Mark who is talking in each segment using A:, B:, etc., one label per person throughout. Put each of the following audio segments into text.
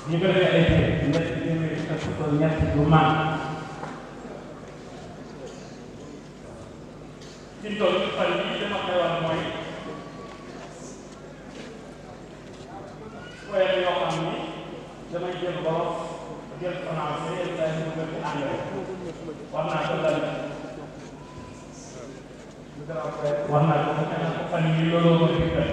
A: ñu ko defee ay ñett bu mag ci tool yi fan yii dama koy wax mooy poème yoo xam ni damay jël wolof jël français yenn saa yi mu gën ci anglais wax naa ko lan wax naa ko fan yii looloo ma fi nga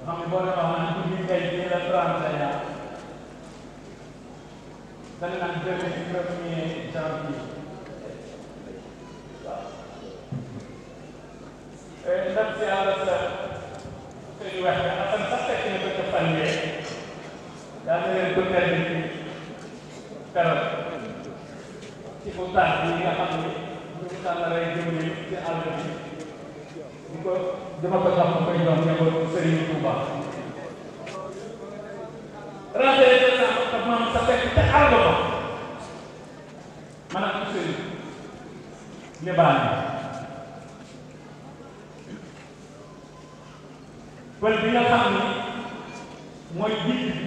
A: xam ne boo demee wax naan pour ñu tey jii la 31 dañu naan jëlee ci 1er janvier waaw ndam si yàlla sa suñu wax bi asan sax fekk na ko ca fan yee daa na leen ko tedd ci keroog ci bu tax bi nga xam ne ñu ngi tànn rey jëm ci àll bi di ko dama ko jox koy doon ne ko Sérigne Touba rentrée décembre moom sa fekk te àll ba man ak Sérigne ne baax na pël bi nga xam ni mooy jiit bi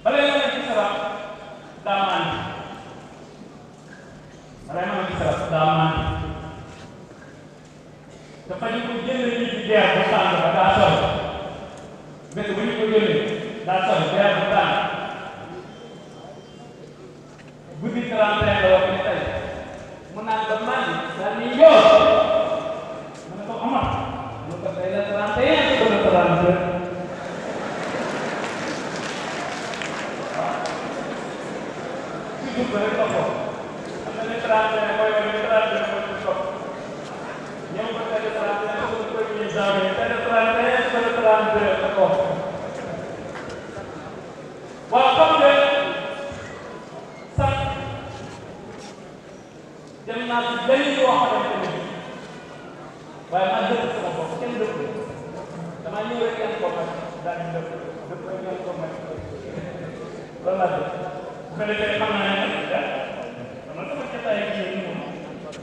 A: balay mën a gis saraf daa màndi balay mën a gis saraf daa màndi dafa ñu ko jëlee nit ñi deer bu tàng ba daa sori benn bu ñu ko jëlee daa sori deer bu tàng guddi 31 la wax ni tey mu naan ba màndi daal ni yoo mu ne ko Omar mu ko tey la 31 ko la 32 waaw si dugg rek toppoo xam na ne 31 mooy wane 32 mooy ko topp ñoom ko tey 31 ko le 1er janvier tey 31 ko le 32 la ko waaw xam nga sax dem naa si benn yoo xamante ne waaye maa dëkk sama bopp kenn dëkk damaa ñëw rek kenn ko may daal di dëkk dëkk rek kenn ko may loolu laa dëkk bu ko defee xam naa ne nag xam nga sama jotaay yi moom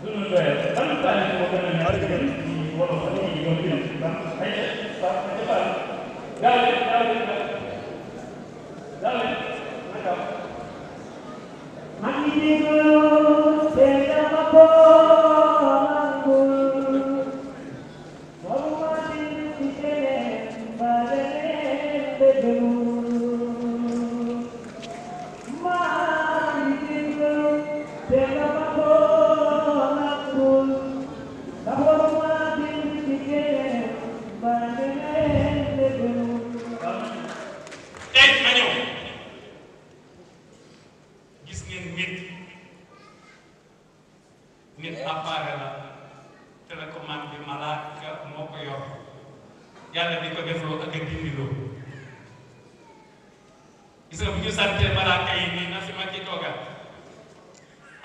A: duñu doyal ban taal yi moo gën a nekk ci wolof ak ñi ñoo bind ban ay waaw ay faal gaaw leen naka
B: MACKY déglu te dama ko nangul loolu maa di ci keneen ba leneen déglu MACKY déglu te dama ko nangul ndax loolu maa di ci keneen ba leneen déglu.
A: tey ma ñëw gis ngeen nit appareil la télécommande bi malaka moo ko yor yàlla di ko defloo ak a dindiloo gis nga bu ñu santee malaka yi nii na fi ma ci toogaat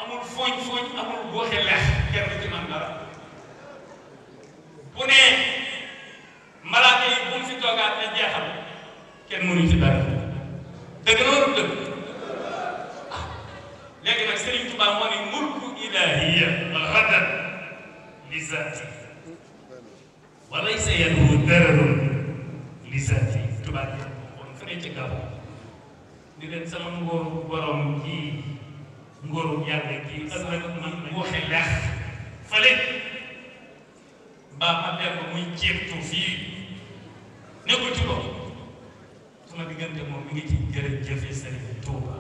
A: amul fooñ amul gooxe lex kenn ci man dara bu ne malaka yi bu mu fi toogaat ne jeexal kenn mënu ci dara dëgg loolu dëgg léegi nag Sérigne Touba moo ne mulku ilahiyya wal ghadab li zaati wa laysa yadhu dararun di leen sama ngóoru borom kii ngóoru yàlla kii ëllëg man waxe leex fële mbaa ma dem ba muy ceebtu fii nekkul ci loolu sama diggante moom mi ngi ci jërëjëfe Sëriñ Tuuba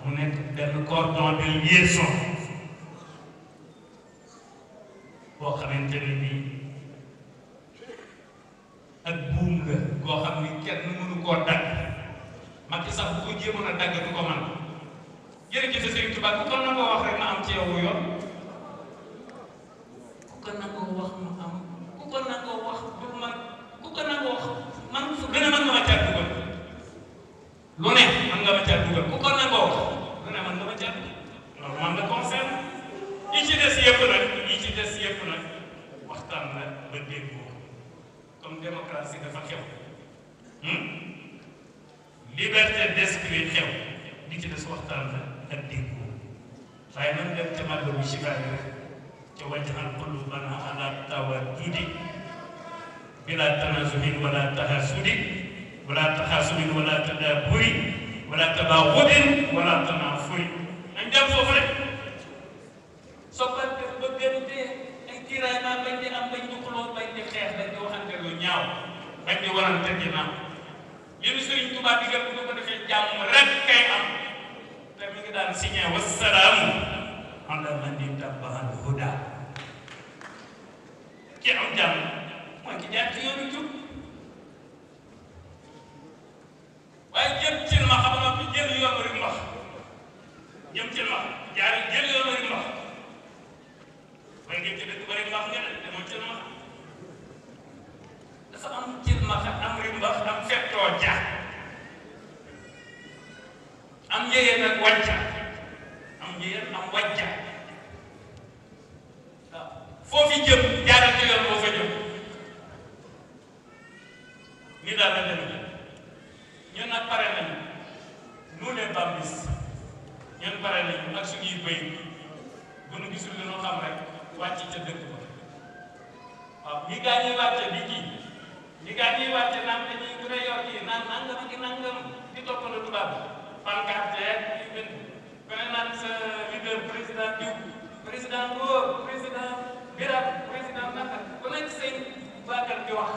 A: mu nekk benn cordon de liaison boo xamante ne nii ak buum la koo xam ni kenn mënu koo dagg Macky sax bu ko jéemoon a dagg du ko man jërëjëf Sëriñ Tuubaa ku ko nangoo wax rek ma am ci yow yoon ku ko nangoo wax ma am ku ko nangoo wax du man ku ko nangoo wax man fu gën a mën nga ma caa dugal lu ne man nga ma caa dugal ku ko nangoo wax lu ne man nga ma caa dugal loolu man la concerne yi ci des yëpp nag waxtaan la ba déggoo comme démocratie dafa xew liberté d'esprit xew li ci des waxtaan la ak déggoo waaye man dem ca màggal bu Chicago rek ca wajjal qulubana ala tawaddudi bila tanazuhin wala tahasudi wala taxaasudin wala tadaaburi wala tabaagudin wala tanaafuri nañ dem foofu rek soppante bëggante ay tiraillement bañ di am bañ di xuloo bañ di xeex bañ di waxante lu ñaaw bañ di warante ginnaaw li nu Sëriñ Tuubaa digal bu ko defee jàmm rek kay am te mi ngi daan signé wassalaamu ala man ittabaal huda ki am jàmm mooy ki jaar ci yoonu jub waaye jëm ci ma xam nga fi jël yoonu rek wax jëm ci ma jaar jël yoonu rek wax waaye ngeen ci dëkk bari wax nga ne demoo ci ma dafa am ci ma am rek wax am fettoo ja am njëyeen ak wàcca am njëyeen am wàcca waaw foofu jëm jaaral ci yoon boo fa jëm ni daal la dem ñun nag pare nañu nous les bambis ñun pare nañu ak suñuy bëy bu nu gisul lu ñu xam rek wàcc ca dëkk ba waaw ñi gaa ñuy wàcce di kii ñi gaa ñuy wàcce naan dañuy bu dee yor kii naan nangam ak nangam di toppandoo tubaab pancarte yeeg yu mel ku ne naan sa leader président diw président Ngor président Birat président naka ku nekk seen baagal di wax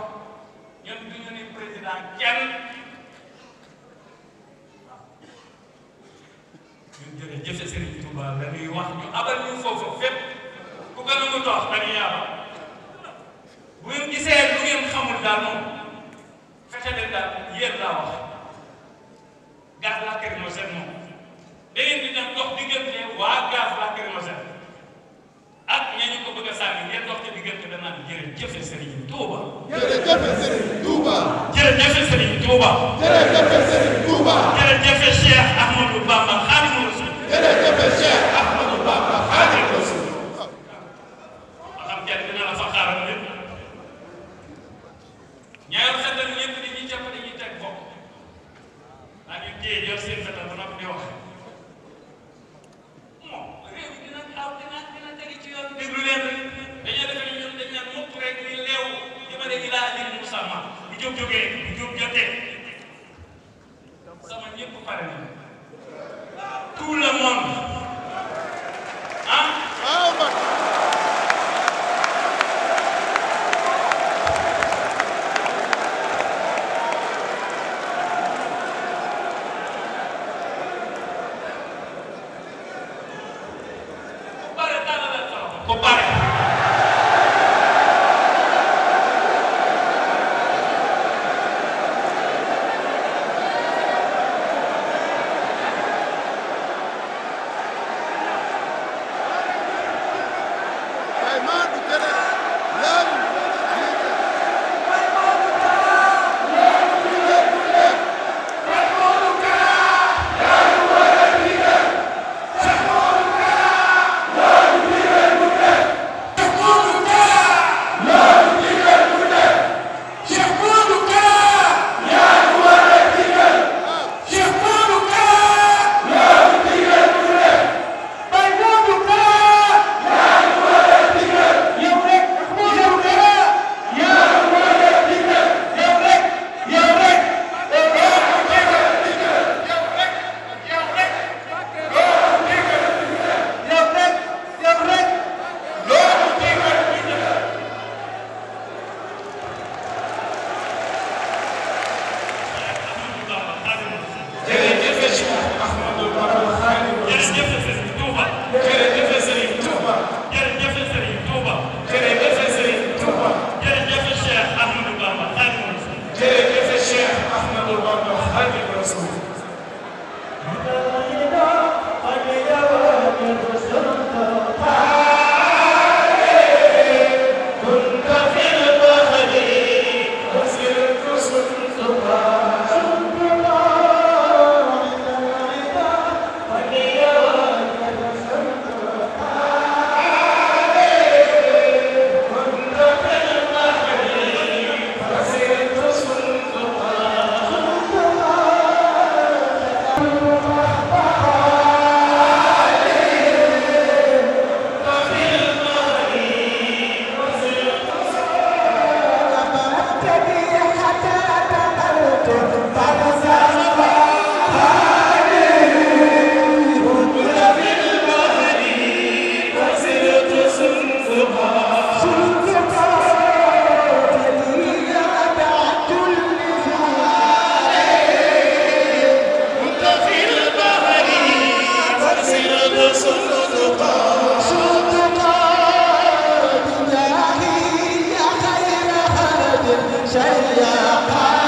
A: ñun du ñu ni président kenn ñun jërëjëf Serigne Touba la ñuy wax ñu abal ñu foofu fépp ku ko nangu toog dañuy abal bu ngeen gisee lu ngeen xamul daal moom fexe leen daal yéen laa wax gaz lacrymogène moom da ngeen di dem dox diggante waa gaz lacrymogène ak ñooñu ko bëgg a sànni ngeen dox ci diggante da naan jërëjëf Serigne Touba.
C: jërëjëf Serigne Touba.
A: jërëjëf Serigne Touba.
C: jërëjëf Serigne Touba.
A: jërëjëf Cheikh Ahmadou Bamba Khadimu Rasul.
C: jërëjëf Cheikh Ahmadou Bamba Khadimu Rasul.
A: ma xam kenn dina la fa xaaral lépp ñaar xetal ñëpp dañuy jàpp dañuy teg bopp daa ñu téye yor seen fetal ba noppi di wax moom réew mi dina aw dina tegi ci yoon déglu leen rek dañoo defe ni ñun dañ naan mukk rek ni leew jëmale ilaa ajal musamma bu jóg jógee bu jóg jotee sama ñëpp pare na tout le monde ah ko pare
D: شيء